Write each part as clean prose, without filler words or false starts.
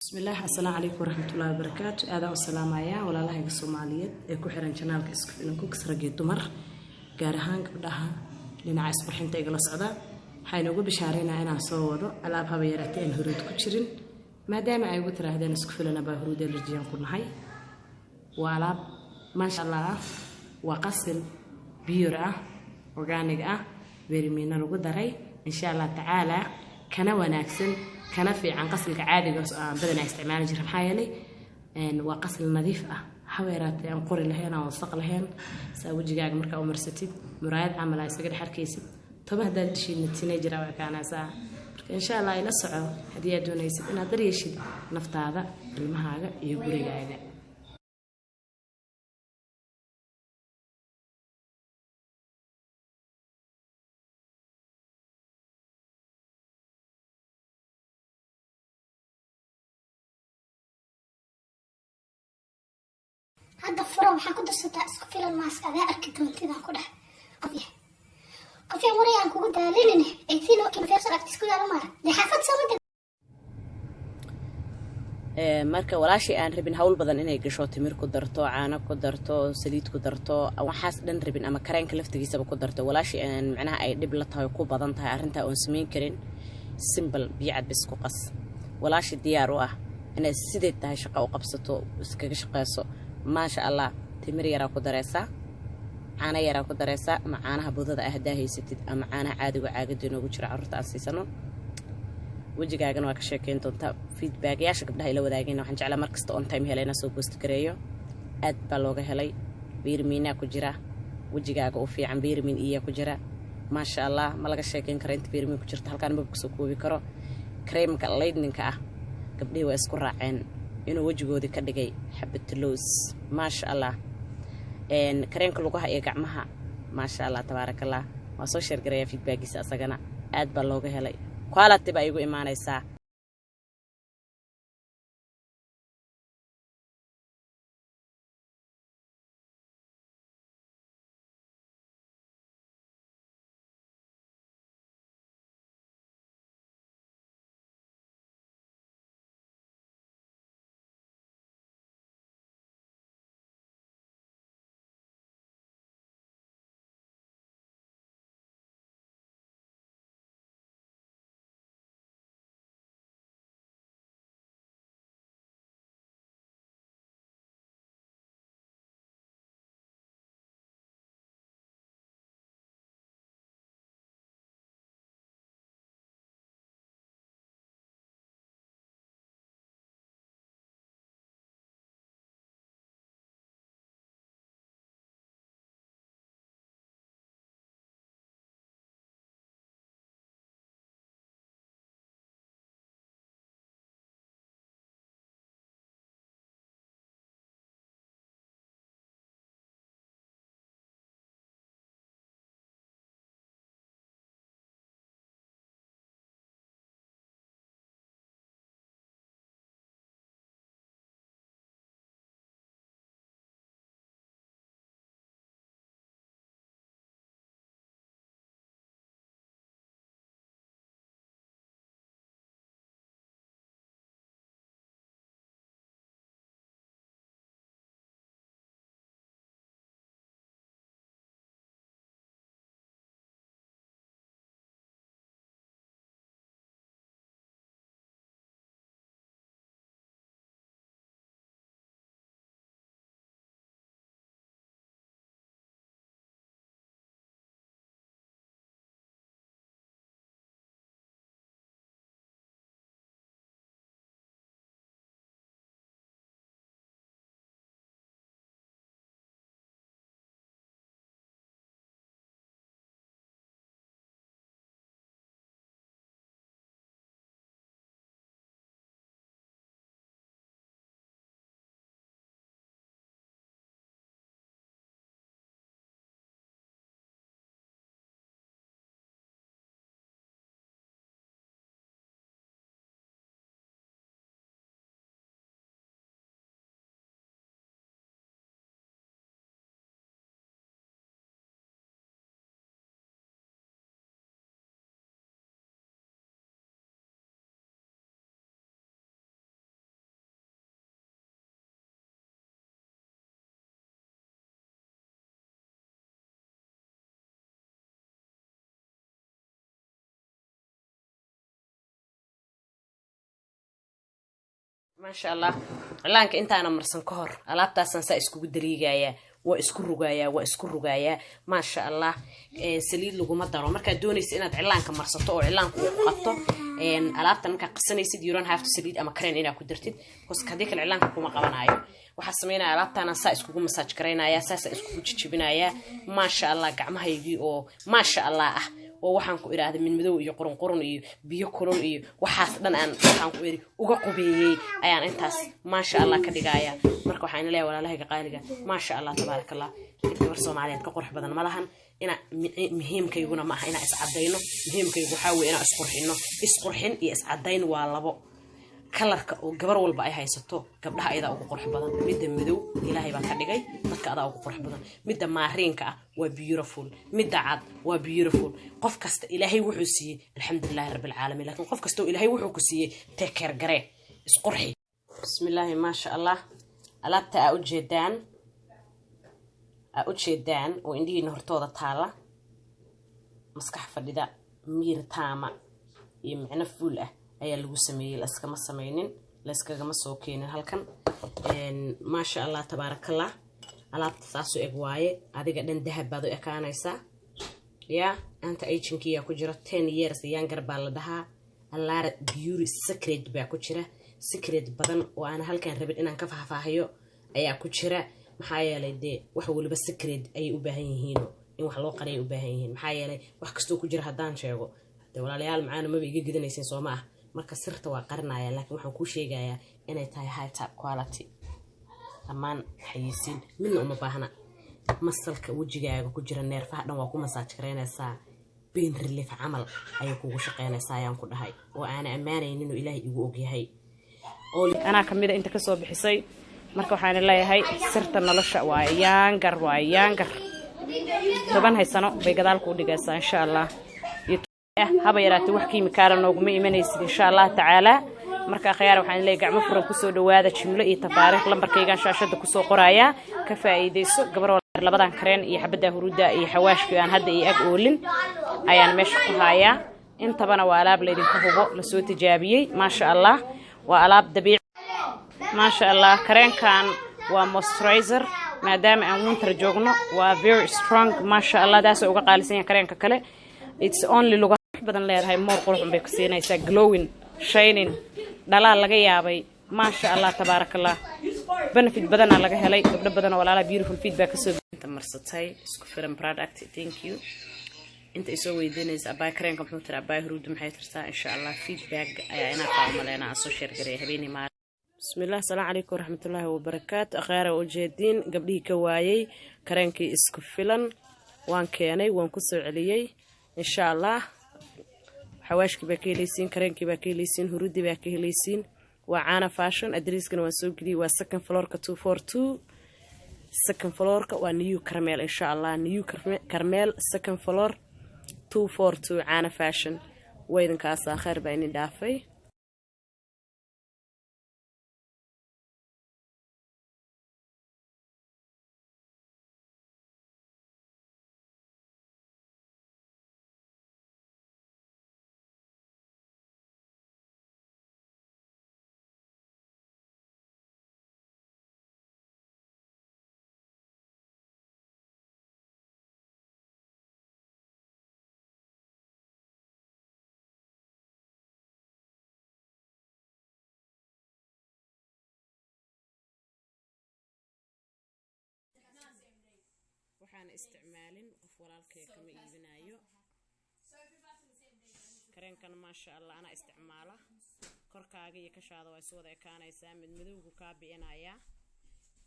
بسم الله السلام عليكم ورحمة الله وبركاته. هذا السلام عليا ولا الله الصومالية كحرن جنالك إنكم كسرقي دمر جارهان قبلها لنا عايز فرحين تيجي لصعدة حينوجو بشهرين أنا صوّده ألعبها بيرتين هرود كشرين ما دام أيوة ترى هذا نسكف لنا بهرود الرجال كلنا هاي وألعب ما شاء الله وقصل بيورة أورجانيك برمينا لو قدري إن شاء الله تعالى كنا وناكسن كنا في عن قصل عادي بدنا استعمال جرح حيالي إن وقصل نظيف حويرات أنقر لهنا وسق لهن سوي جاج مركا ومرستي مراد عمل يسجل حركيسي طب هذا الشيء نتيجة وكان ساعة إن شاء الله يلصعوا هدية دون يسد إن هذا يشد نفط هذا المهاجة يقولي جاجة هذا الفرو حكون درسته اسكفيل الماسك هذا أركض من كذا كله قفيه مريان كوجود لينه ايتين وكيف في صار تسكول على مرة لحافظ سويت marka walaashii aan rabin hawl badan inay gasho timir ku darto caano ku darto saliid ku darto waxaas dhan rabin ama kareenka laftigiisa ku darto walaashii aan macnaha ay dib la tahay ku badan tahay arinta oo sameyn karin simple biyad bis ku qas walaashii diyaar u ah inay sidee tahay shaqo u qabsato iskaga shaqeyso ما شاء الله تمر يرا كدرسا عانا يرا كدرسا معانا بودada ahdaa haysatid ama caana caadi oo caagad inoogu jira carruurta asiisano wajigaagan waa ka sheekeyn doonta feedback yaasha gabdhaha ila wadaagayna waxaan jeclaa markasta on time helayna soo post gareeyo aad baa looga helay biirmiina ku jira wajigaaga u fiican biirmiin iyo ku jira ma sha Allah ma laga sheekeyn karo inta biirmiin ku jirta halkaan ma soo koobi karo creamka leydninka ah gabdhaha waa isku raaceen inuu wajigoodi ka dhigay xabad loos ma sha Allah kareenka lugaha iyo gacmaha ma sha Allah tabarakallah waa soo share gareeya feedbackiisa asagana aad baa looga helay quality baa igu imaanaysa ما شاء الله علانك انت انا مرسن كهر alaabtaasan saa iskugu dariigaya waa isku rugaya ma sha Allah saliid lagu ma daro marka doonaysid inaad cilaanka marsato oo cilaanku uu qabto alaabtan marka qasanaysid you don't have to saliid ama kareen inaad ku dartid because hadii kale cilaanka kuma qabanayo waxa sameynaa alaabtan saa iskugu massage gareynaya saasa iskugu jijibinaya ma sha Allah gacmahaygii oo ma sha Allah ah oo waxaan ku iraahday min madow iyo qurun iyo biyo kulul iyo waxaas dhan aan waxaan ku iri uga qubeeyay ayaan intaas ma sha Allah ka dhigaya marka waxaan leeyahay walaalahayga qaaliga ma sha Allah tabarakallah gabar Soomaaliyeed ka qurux badan malahan ina muhiimkayguna ma aha ina iscadayno muhiimkaygu waxa weeye ina isqurxin iyo iscadayn waa labo kalarka oo gabar walba ay haysato gabdhaha ayada ugu qurux badan midda madow ilaahay baa ka dhigay dadka ada ugu qurux badan midda maariinka ah waa beautiful midda cad waa beautiful qof kasta ilaahay wuxuu siiyay alxamdulillah rabbil alamin laakiin qof kasta ilaahay wuxuu ku siiyay take care gare isqurxi bismillah ma sha Allah alaabta ujeedaan oo indhihiina hortooda taala maskax fadhida miir taama iyo macna fuul ah ayaa lagu sameeyay laskama sameynin laskagama soo keenin halkan ma sha Allah tabarakallah alaabta saaso eg waaye adiga dhan dahab baad u ekaanaysa ya anta agenkiya ku jira 10 years younger baa la dhahaa alaara beauty secret baa ku jira secret badan oo aan halkan rabin inaan ka faahfaahiyo ayaa ku jira maxaa yeelay wax waliba secret ay u baahan yihiin in wax loo qariyo u baahan yihiin maxaa yeelay wax kasto ku jira hadaan sheego walaalayaal macaana ma iga gidanaysan Soomaa marka sirta waa qarinaya laakiin waxaan ku sheegayaa inay tahay high top quality amaan xayisiin midna uma baahna masalka wajigaaga ku jira neerfaha dhan waa ku massage gareynaysaa pain relief amal ay kugu shaqeynaysaa ayaan ku dhahay oo aan amaanaynin inuu Ilaahay igu og yahay oo ana kamida inta ka soo bixisay marka waxaan leeyahay sirta nolosha waa yaangar toban haysano bay gadaal ku dhigaysaa insha Allah haba yaraatay wax kiimikaad nooguma imanaysid insha Allah taala marka khiyaar waxaan leeyahay gacmo furan ku soo dhawaada jimlo iyo tafaariikh lambarkayga shaashada ku soo qoraya ka faa'iideyso gabar walaal labadan kareen iyo xabada huruuda iyo xawaashka aan hadda iyo ag oolin ayaan meesha ku hayaa intabana waa alaab la idinka hubo la soo tijaabiyay ma sha Allah waa alaab dabiici ma sha Allah kareenkan waa moisturizer maadaama aan winter joogno waa very strong ma sha Allah daas uga qaalisan kareenka kale it's only badan leedahay moor qurux bay ku siinaysaa glowing shining dhalaal laga yaabay ma sha Allah tabarakallah benefit badan laga helay gabdho badan oo walaala beautiful feedback soo inta marsatay isku filan product thank you inta isoo weydiinaysa abay kareenka muxuu tiraa abay huruud maxay tirtaa insha Allah feedback ayaa ina qaamaleena soo share garay habeenii ma bismillah salaamu alaykum rahmatullahi wa barakaatu akhaara ujeedin gabdhii ka waayay kareenkii isku filan waan keenay waan ku soo celiyay insha Allah حواشك باكيليسين كرنكي باكيليسين هرودي باكيليسين وعانا فاشن أدريسكنا وسوقدي وسكن فلوركا 242 سكن فلوركا ونيو كرميل إن شاء الله نيو كرميل سكن فلور 242 عانا فاشن وإذن كاسا خير بيني دافي waxaan isticmaalin qof walaalkay kama iibinayo kareenkan ma sha Allah ana isticmaala korkaaga iyo kashaada way soo wada ekaanaysaa mid madowgu ka biinaya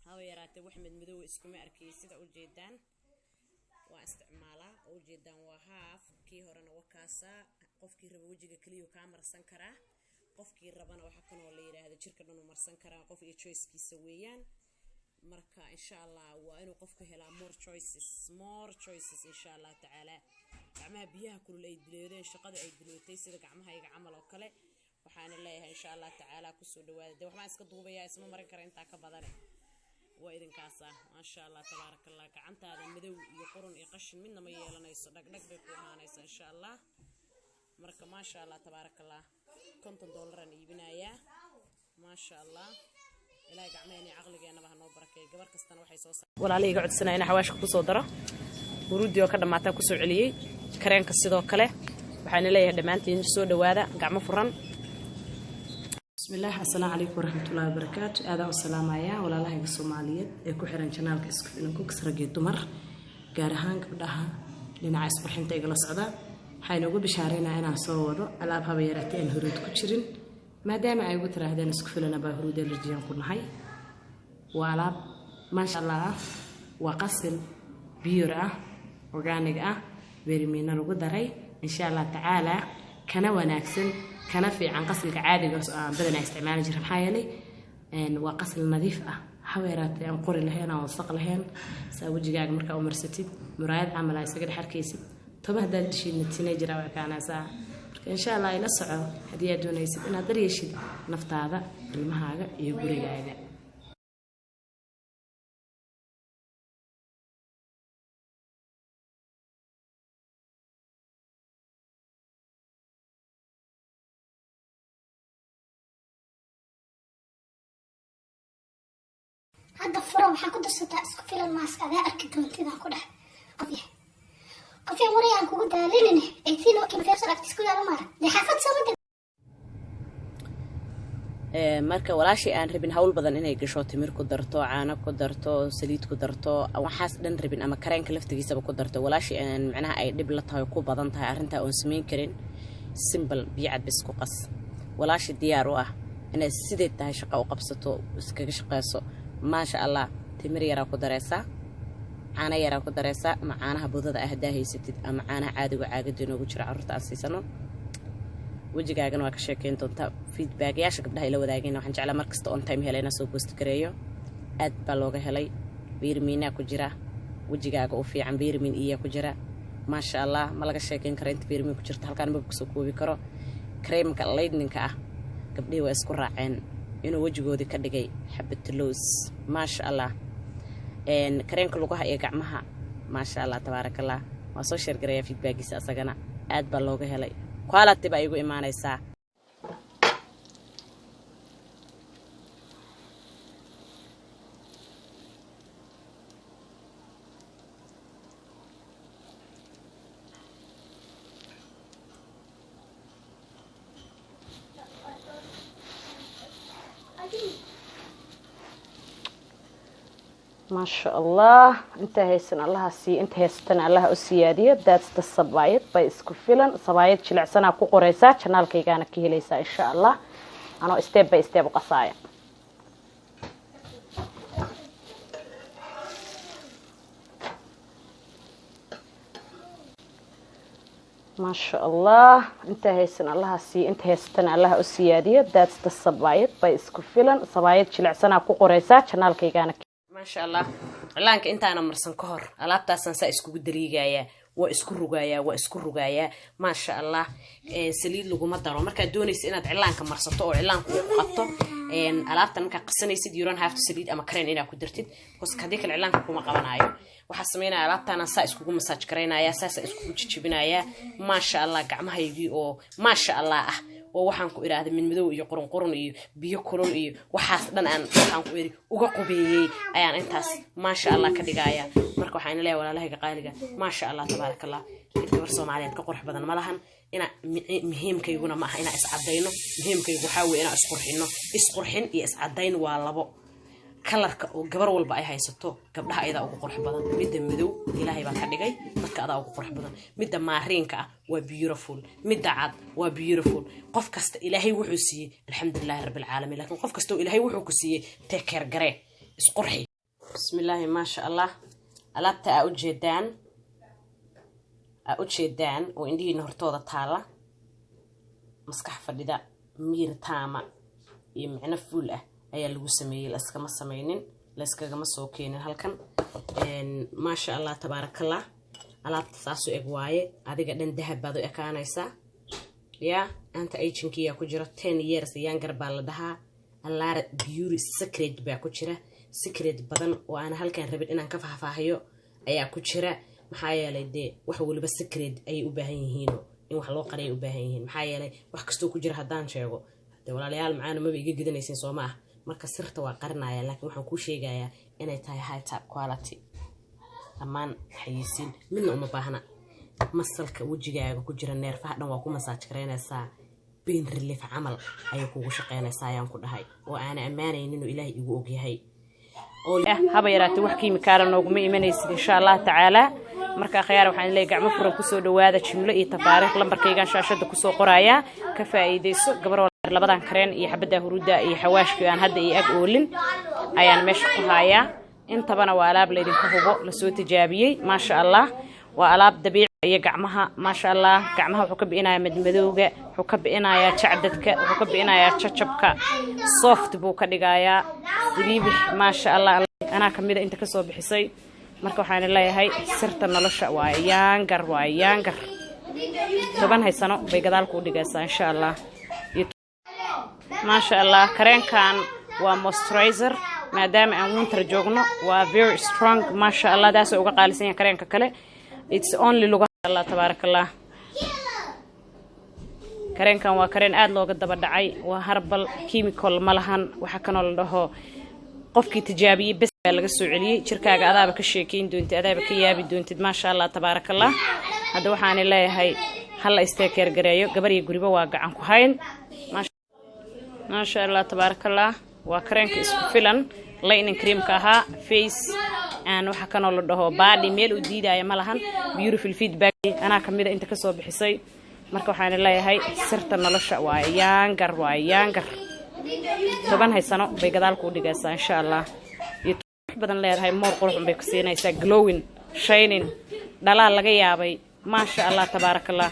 hawa yaraatay wax mid madow isku ma arkay sida u jeedaan waa isticmaala oo jeedaan waa half kii horena wakaasa qofkii rabo wajiga kaliya ka marsan kara qofkii rabana waxa kan oo la yiraahdo jirka dhan u marsan kara qof iyo choice-kiisa weeyaan marka insha Allah waa inuu qofku helaa more choices insha Allah taala gacmaha biyaha kulul ay dileedeen shaqada ay dileetay sida gacmahayga camal oo kale waxaan leeyahay insha Allah taala ku soo dhawaada waxaan iska duubayaa isma marin kara inta ka badan waa idin kaasa ma sha Allah tabarakallah gacantaada madow iyo qurun iyo qashin midna ma yeelanayso dhagdhag bay ku ahaanaysaa insha Allah marka ma sha Allah tabarakallah $50 aan iibinayaa ma ما شاء الله إلهي قعميني عقلي أنا بهنو بركة جبر كستنا وحي صوص ولا عليه قعد سنة أنا حواش كبسوا درة ورودي وكذا ما تاكسوا عليه كرين كسيدو كله وحين ليه دمانتين سود وهذا قعمة فرن. بسم الله السلام عليكم ورحمة الله وبركاته. هذا السلام عليا ولا الله الصومالية كحرن شنال كسكف إنكم كسرقي تمر جارهان كبدها لنا عصب حنت إجلا صعدة حينوجو بشهرنا أنا صوّده ألعبها بيرتين هرود كشرين ما دام أيقول ترى هذا نسكف لنا بهرود الرجال كلنا هاي وألعب ما شاء الله وقصل بيورة أورجانيك بريمينا لوجو دري إن شاء الله تعالى كنا وناكسن كنا في عن قصل عادي بدنا استعمال جرح حيالي إن وقصل نظيف حويرات يعني قري لهنا وسق لهنا سوي جاج مركا ومرستي مرايد عمل يسجل حركيسي طبعا هذا الشيء نتيجة جرا وكان ساعة إن شاء الله يلصقوا هدية دون يسد إن هذا الشيء نفط هذا المهاجة يقولي جاجا هذا الفرن حكون درست اسقفيل الماسك هذا أركض من كذا كله قفيه وريان كوجود لينه ايتين وكيف في صراحة تسكوي على مرة دي حافظ سمدة marka walaashii aan rabin hawl badan inay gasho timir ku darto caano ku darto saliid ku darto waxaas dhan rabin ama kareenka laftigiisa ku darto walaashii aan macnaha ay dib la tahay ku badan tahay arinta oo sameyn karin simple biyad bis ku qas walaashii diyaar u ah inay sidee tahay shaqo u qabsato iskaga shaqeyso ma sha Allah timir yara ku dareysa caano yara ku dareysa ama caanaha budada ah daahaysid ama caanaha caadiga caagada inoogu jira carruurta aan siisano wajigaagan waa ka sheekeyn doonta feedback yaasha gabdhaha ila wadaageen waxaan jeclaa markasta on time helayna soo post gareeyo aad baa looga helay vitamin ku jira wajigaaga oo fiican vitamin E ku jira ma sha Allah ma laga sheekeyn karo inta vitamin ku jirta halkaan ma ku soo koobi karo creamka lightning-ka ah gabdhaha waa isku raaceen inuu wajigoodi ka dhigay xabad loos ma sha Allah creamka lugaha iyo gacmaha ma sha Allah tabarakallah waa soo share gareeya feedbackisa asagana aad baa looga helay quality ba igu imaanaysa ما شاء الله انت هيسن الله سي انت هيستن الله اسياديه داست الصبايد باي اسكو فيلن صبايد جلعسنا ku qoreysa channelkaygana ka helaysa insha Allah ano step by step qasaaya ما شاء الله انت هيسن الله سي انت هيستن الله اسياديه داست الصبايد باي اسكو فيلن صبايد جلعسنا ku qoreysa channelkaygana ما شاء الله علانك انت انا مرسن كهر alaabtaasan sa isku dariigaya waa isku rugaaya ما شاء الله saliid lagu ma daro marka doonaysid inaad cilaanka marsato oo cilaanku ku qabto alaabtan marka qasanaysid you don't have to saliid ama kareen inaad ku dartid because hadii kale cilaanka kuma qabanayo waxa sameynaa alaabtan sa isku massage kareynaya saasa isku jijibinaya ما شاء الله gacmahaygii oo ما شاء الله ah oo waxaan ku iraahday min madow iyo qurun iyo biyo kulul iyo waxaas dhan aan waxaan ku iri uga qubeeyay ayaan intaas ma sha Allah ka dhigaya marka waxaan leeyahay walaalahayga qaaliga ma sha Allah tabarakallah gabar Soomaaliyeed ka qurux badan malahan ina muhiimkayguna ma aha ina iscadayno muhiimkaygu waxa weeye ina isqurxin iyo iscadayn waa labo kalarka oo gabar walba ay haysato gabdhaha ayada ugu qurux badan midda madow ilaahay baa ka dhigay dadka ada ugu qurux badan midda maariinka ah waa beautiful midda cad waa beautiful qof kasta ilaahay wuxuu siiyay alxamdulillah rabbil alamin laakiin qof kasta ilaahay wuxuu ku siiyay take care gare isqurxi bismillah ma sha Allah alaabta u jeedaan oo indhihiina hortooda taala maskax fadhida miir taama iyo macna fuul ah ayaa lagu sameeyay laskama sameynin laskagama soo keenin halkan ma sha Allah tabarakallah alaabta saaso eg waaye adiga dhan dahab baad u ekaanaysa ya anta agenkiya ku jira 10 years younger baa la dhahaa allaara beauty secret baa ku jira secret badan oo aan halkan rabin inaan ka faahfaahiyo ayaa ku jira maxaa yeelay wax waliba secret ay u baahan yihiin in wax loo qaray u baahan yihiin maxaa yeelay wax kasto ku jira hadaan sheego de walaalayaal macaana maba iga gidanaysin soo ma ah marka sirta waa qarinaya laakiin waxaan kuu sheegayaa inay tahay high top quality amaan xayisiin midna uma baahna masalka wajigaaga ku jira neerfaha dhan waa ku masaaj gareynaysaa pain relief camal ayay kugu shaqeynaysaa ayaan ku dhahay oo aan ammaanaynin inuu ilaahay igu og yahay oo haba yaraatay wax kiimikaala nooguma imanaysid insha Allah tacaala marka khiyaar waxaan leeyahay gacmo furan ku soo dhawaada jimlo iyo tafaariikh lambarkayga shaashada ku soo qoraya ka faa'iideyso gabar labadan kareen iyo xabada huruuda iyo xawaashka aan hadda ag oolin ayaan meesha ku hayaa intabana waa alaab leedin ka hubo la soo tijaabiyay ma sha Allah waa alaab dabiici iyo gacmaha ma sha Allah gacmaha wuxuu ka bixinayaa madmadowga wuxuu ka bixinayaa jacdadka wuxuu ka bixinayaa jajabka soft buu ka dhigayaa dibiib ma sha Allah ana kamida inta ka soo bixisay marka waxaan leeyahay sirta nolosha waa yaangar toban haysano bay gadaal ku dhigaysaa insha Allah ما شاء الله كرين كان وموسترايزر ما دام أن winter joogno waa very strong ما شاء الله داس uga qaalisan كرين كله it's only لغة الله تبارك الله كرين كان waa كرين aad looga daba dhacay waa herbal chemical malahan waxa kan oo dhaho qofkii tijaabiyay bas laga soo celiyay jirkaaga adaaba ka sheekeyn doontii adaaba ka yaabi doontid ما شاء الله تبارك الله hada waxaan leeyahay hal isteekeer gareeyo gabar iyo guriba waa gacan ku hayn ما شاء الله تبارك الله وكرنك اسكو فيلن لاين كريم كاها فيس ان waxa kan oo la dhaho body meel u diidaya malahan beautiful feedback ana kamida inta ka soo bixisay marka waxaan leeyahay sirta nolosha waa yaangar toban haysano bay gadaal ku dhigaysaa insha Allah iyo badan leedahay moor qurux bay ku siinaysaa glowing shining dhalaal laga yaabay ما شاء الله تبارك الله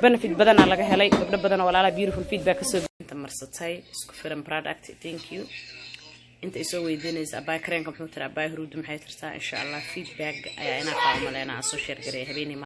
benefit badana laga helay gabdho badan oo walaala beautiful feedback ka soo inta marsatay isku filan product thank you inta isoo weydiinaysa abay kareen computer abay huruud maxay tirtaa insha Allah feedback ayaa ina qaamaleena soo share garay habeenimo